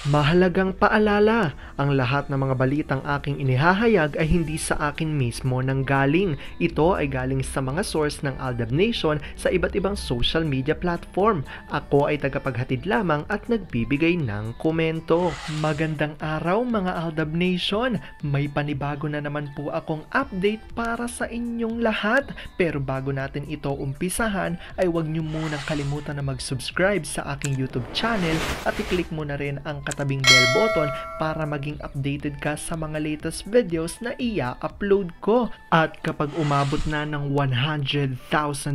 Mahalagang paalala, ang lahat ng mga balitang aking inihahayag ay hindi sa akin mismo nanggaling. Ito ay galing sa mga source ng Aldab Nation sa iba't ibang social media platform. Ako ay tagapaghatid lamang at nagbibigay ng komento. Magandang araw mga Aldab Nation! May panibago na naman po akong update para sa inyong lahat. Pero bago natin ito umpisahan ay huwag niyo munang kalimutan na mag-subscribe sa aking YouTube channel at i-click mo na rin ang katabing bell button para maging updated ka sa mga latest videos na i-upload ko. At kapag umabot na ng 100,000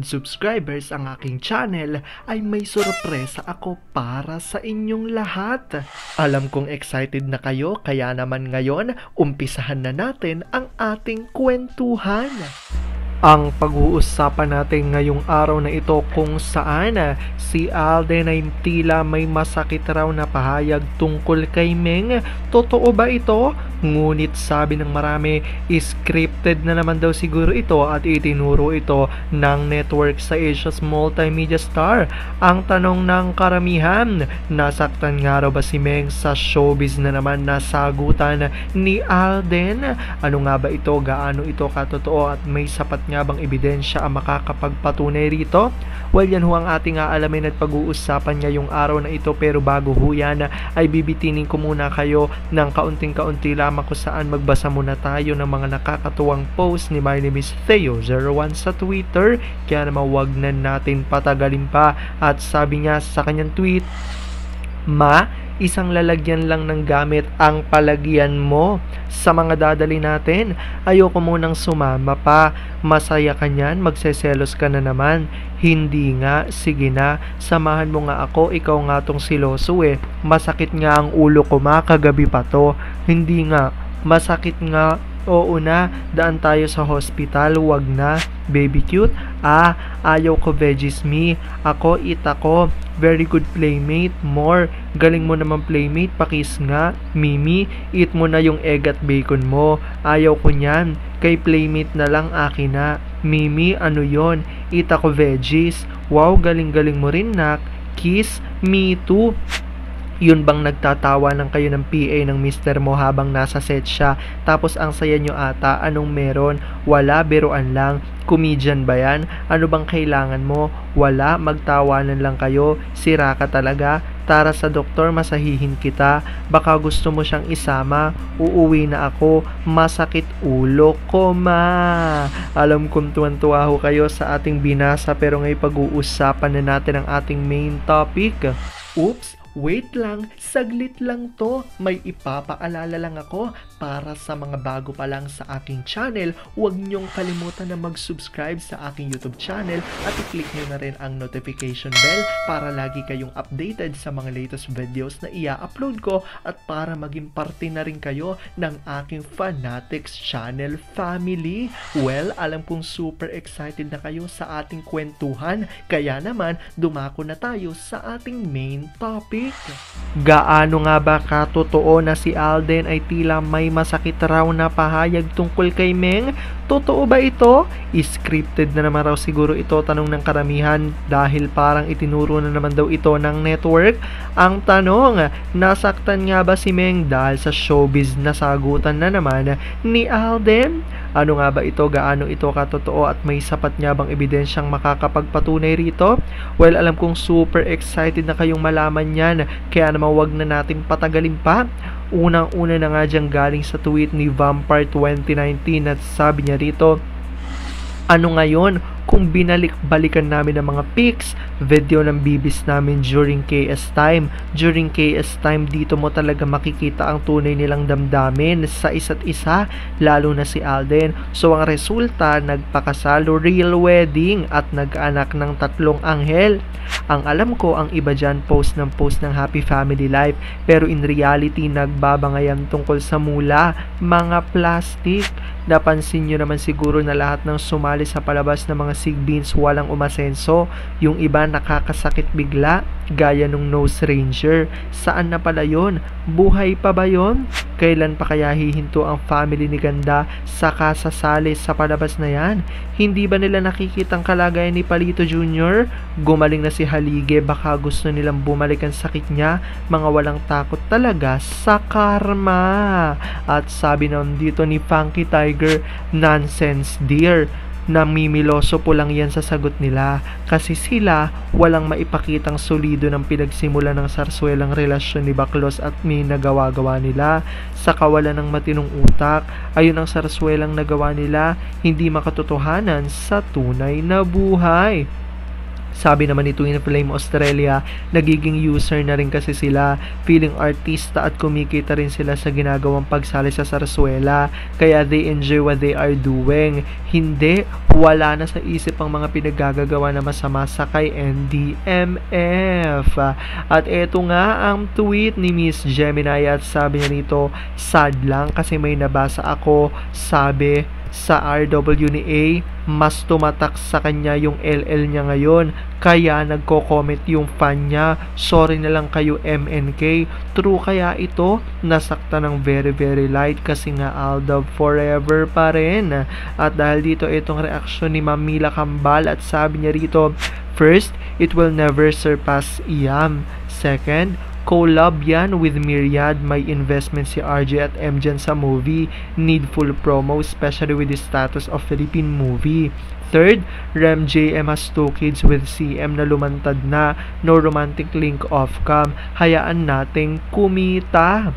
subscribers ang aking channel, ay may sorpresa ako para sa inyong lahat. Alam kong excited na kayo, kaya naman ngayon, umpisahan na natin ang ating kwentuhan. Ang pag-uusapan natin ngayong araw na ito kung saan si Alden ay tila may masakit raw na pahayag tungkol kay Meng. Totoo ba ito? Ngunit sabi ng marami, scripted na naman daw siguro ito at itinuro ito ng network sa Asia's multimedia star. Ang tanong ng karamihan, nasaktan nga raw ba si Meng sa showbiz na naman na sagutan ni Alden? Ano nga ba ito? Gaano ito katotoo at may sapat nga bang ebidensya ang makakapagpatunay rito? Well, yan ho ang ating aalamin at pag-uusapan ngayong araw na ito, pero bago ho yan ay bibitinin ko muna kayo ng kaunting-kaunti lamang kung saan magbasa muna tayo ng mga nakakatuwang post ni My Name is Theo01 sa Twitter. Kaya naman wag na natin patagalin pa, at sabi niya sa kanyang tweet, isang lalagyan lang ng gamit ang palagyan mo sa mga dadali natin. Ayoko munang sumama pa. Masaya ka niyan, magseselos ka na naman. Hindi nga, sige na, samahan mo nga ako, ikaw nga tong siloso eh. Masakit nga ang ulo ko kagabi pa to. Hindi nga, masakit nga. Oo na, daan tayo sa hospital, wag na. Baby cute, ayaw ko veggies me. Ako, eat ako. Very good playmate, more. Galing mo naman playmate, pakis nga. Mimi, eat mo na yung egg at bacon mo. Ayaw ko nyan, kay playmate na lang akin na. Mimi, ano yon? Eat ako veggies. Wow, galing-galing mo rin nak. Kiss, me too. Yun bang nagtatawa ng kayo ng PA ng mister mo habang nasa set siya? Tapos ang saya nyo ata, anong meron? Wala, biruan lang. Comedian ba yan? Ano bang kailangan mo? Wala, magtawanan lang kayo. Sira ka talaga. Tara sa doktor, masahihin kita. Baka gusto mo siyang isama. Uuwi na ako. Masakit ulo ko, ma. Alam kong tuwan-tuwa ho kayo sa ating binasa, pero ngayon pag-uusapan na natin ang ating main topic. Oops! Wait lang, saglit lang to. May ipapaalala lang ako para sa mga bago pa lang sa aking channel. Huwag niyong kalimutan na mag-subscribe sa aking YouTube channel at i-click niyo na rin ang notification bell para lagi kayong updated sa mga latest videos na i-upload ko, at para maging parte na rin kayo ng aking Fanatics channel family. Well, alam kong super excited na kayo sa ating kwentuhan, kaya naman dumako na tayo sa ating main topic. Gaano nga ba katotoo na si Alden ay tila may masakit raw na pahayag tungkol kay Meng? Totoo ba ito? Scripted na naman raw siguro ito, tanong ng karamihan, dahil parang itinuro na naman daw ito ng network. Ang tanong, nasaktan nga ba si Meng dahil sa showbiz na sagutan na naman ni Alden? Ano nga ba ito? Gaano ito katotoo at may sapat nga bang ebidensyang makakapagpatunay rito? Well, alam kong super excited na kayong malaman yan, kaya naman wag na nating patagalin pa. Unang-una na nga dyan galing sa tweet ni Vampire 2019 at sabi niya rito, ano ngayon kung binalik-balikan namin ng mga pics, video ng bibis namin during KS time. During KS time, dito mo talaga makikita ang tunay nilang damdamin sa isa't isa, lalo na si Alden. So ang resulta, nagpakasalo, real wedding at nag-anak ng 3 anghel. Ang alam ko, ang iba dyan post ng happy family life, pero in reality nagbabangayan tungkol sa mula, mga plastic. Napansin nyo naman siguro na lahat ng sumali sa palabas ng mga Sigbeans walang umasenso. Yung iba nakakasakit bigla, gaya nung Nose Ranger. Saan na pala yun? Buhay pa ba yun? Kailan pa kaya hihinto ang family ni Ganda sa kasasali sa palabas na yan? Hindi ba nila nakikitang kalagayan ni Palito Jr.? Gumaling na si Halige, baka gusto nilang bumalik ang sakit niya. Mga walang takot talaga sa karma. At sabi naman dito ni Funky Tiger, nonsense dear. Namimiloso po lang yan sa sagot nila kasi sila walang maipakitang solido ng pinagsimula ng sarswelang relasyon ni Baklos at may nagawa-gawa nila. Sa kawalan ng matinong utak, ayun ang sarswelang nagawa nila, hindi makatotohanan sa tunay na buhay. Sabi naman ni Twin Flame Australia, nagiging user na rin kasi sila, feeling artista at kumikita rin sila sa ginagawang pagsali sa sarswela, kaya they enjoy what they are doing. Hindi, wala na sa isip ang mga pinaggagawa na masama sa kay NDMF. At eto nga ang tweet ni Miss Gemini at sabi niya nito, sad lang kasi may nabasa ako, sabi sa RW ni A, mas tumatak sa kanya yung LL niya ngayon, kaya nagko-comment yung fan niya, sorry na lang kayo MNK. True kaya ito? Nasakta ng very light kasi nga Aldab forever pa rin. At dahil dito itong reaksyon ni Mamila Kambal at sabi niya rito, first, it will never surpass Iam. Second, collab yan with Myriad, may investment si RJ at M dyan sa movie, needful promo especially with the status of Philippine movie. Third, Rem JM has 2 kids with CM na lumantad na, no romantic link off-cam, hayaan nating kumita.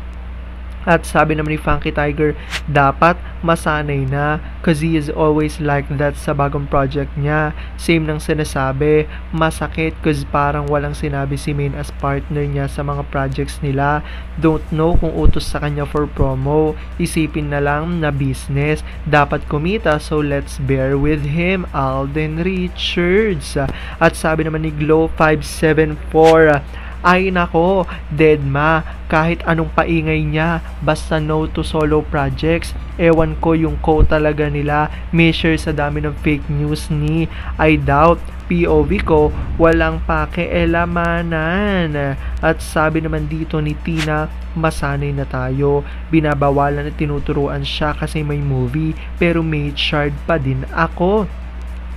At sabi naman ni Funky Tiger, dapat masanay na cause he is always like that sa bagong project niya. Same nang sinasabi, masakit cause parang walang sinabi si Main as partner niya sa mga projects nila. Don't know kung utos sa kanya for promo. Isipin na lang na business. Dapat kumita, so let's bear with him. Alden Richards. At sabi naman ni Glow 574, ay nako, Deadma, kahit anong paingay niya, basta no to solo projects. Ewan ko yung quote talaga nila, measure sa dami ng fake news ni I doubt. POV ko, walang pakialamanan. At sabi naman dito ni Tina, masanay na tayo. Binabawalan at tinuturuan siya kasi may movie, pero may chard pa din ako.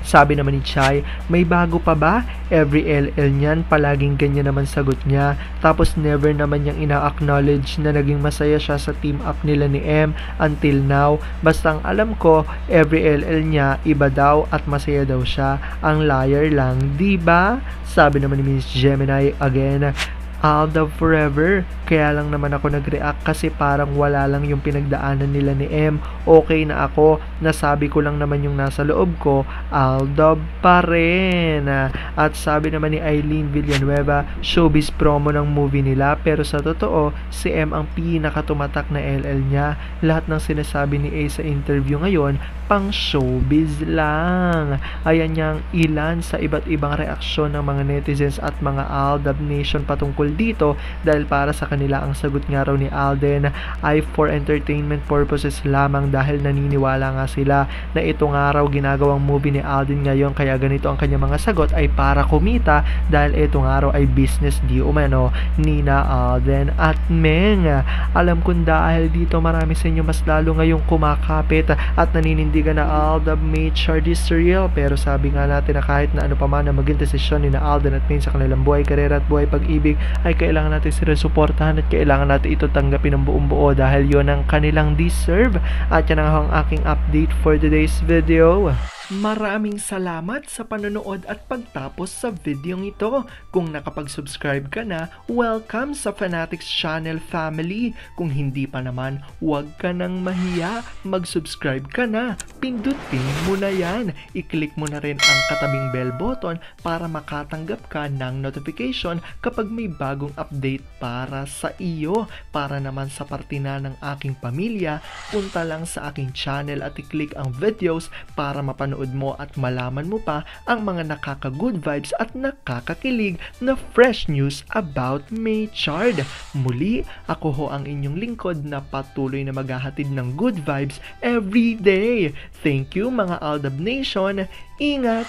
Sabi naman ni Chai, may bago pa ba? Every LL niyan, palaging ganyan naman sagot niya. Tapos never naman niyang ina-acknowledge na naging masaya siya sa team up nila ni M until now. Basta ang alam ko, every LL niya, iba daw at masaya daw siya. Ang liar lang, diba? Sabi naman ni Miss Gemini again, Aldab forever. Kaya lang naman ako nag-react kasi parang wala lang yung pinagdaanan nila ni M. Okay na ako, nasabi ko lang naman yung nasa loob ko, Aldab pa rin. At sabi naman ni Eileen Villanueva, showbiz promo ng movie nila, pero sa totoo, si M ang pinakatumatak na LL niya. Lahat ng sinasabi ni A sa interview ngayon, pang showbiz lang. Ayan yang ilan sa iba't ibang reaksyon ng mga netizens at mga Aldab Nation patungkol dito, dahil para sa kanila ang sagot nga raw ni Alden ay for entertainment purposes lamang, dahil naniniwala nga sila na ito nga raw ginagawang movie ni Alden ngayon, kaya ganito ang kanyang mga sagot ay para kumita, dahil ito nga raw ay business di umano ni na Alden at Meng. Alam kong dahil dito marami sa inyo mas lalo ngayong kumakapit at naninindigan na Aldab may charge is real, pero sabi nga natin na kahit na ano pa man na maging desisyon ni na Alden at Meng sa kanilang buhay, karera at buhay pag-ibig, ay kailangan natin sila suportahan at kailangan natin ito tanggapin ng buong buo dahil yon ang kanilang deserve. At yan ang aking update for today's video. Maraming salamat sa panonood at pagtapos sa videong ito. Kung nakapag-subscribe ka na, welcome sa Fanatics Channel family. Kung hindi pa naman, huwag ka nang mahiya. Mag-subscribe ka na. Pindutin mo na yan. I-click mo na rin ang katabing bell button para makatanggap ka ng notification kapag may bagong update para sa iyo. Para naman sa parte na ng aking pamilya, punta lang sa aking channel at i-click ang videos para mapanood mapanood mo at malaman mo pa ang mga nakaka-good vibes at nakakakilig na fresh news about Maychard. Muli, ako ho ang inyong lingkod na patuloy na maghahatid ng good vibes every day. Thank you mga Aldab Nation. Ingat!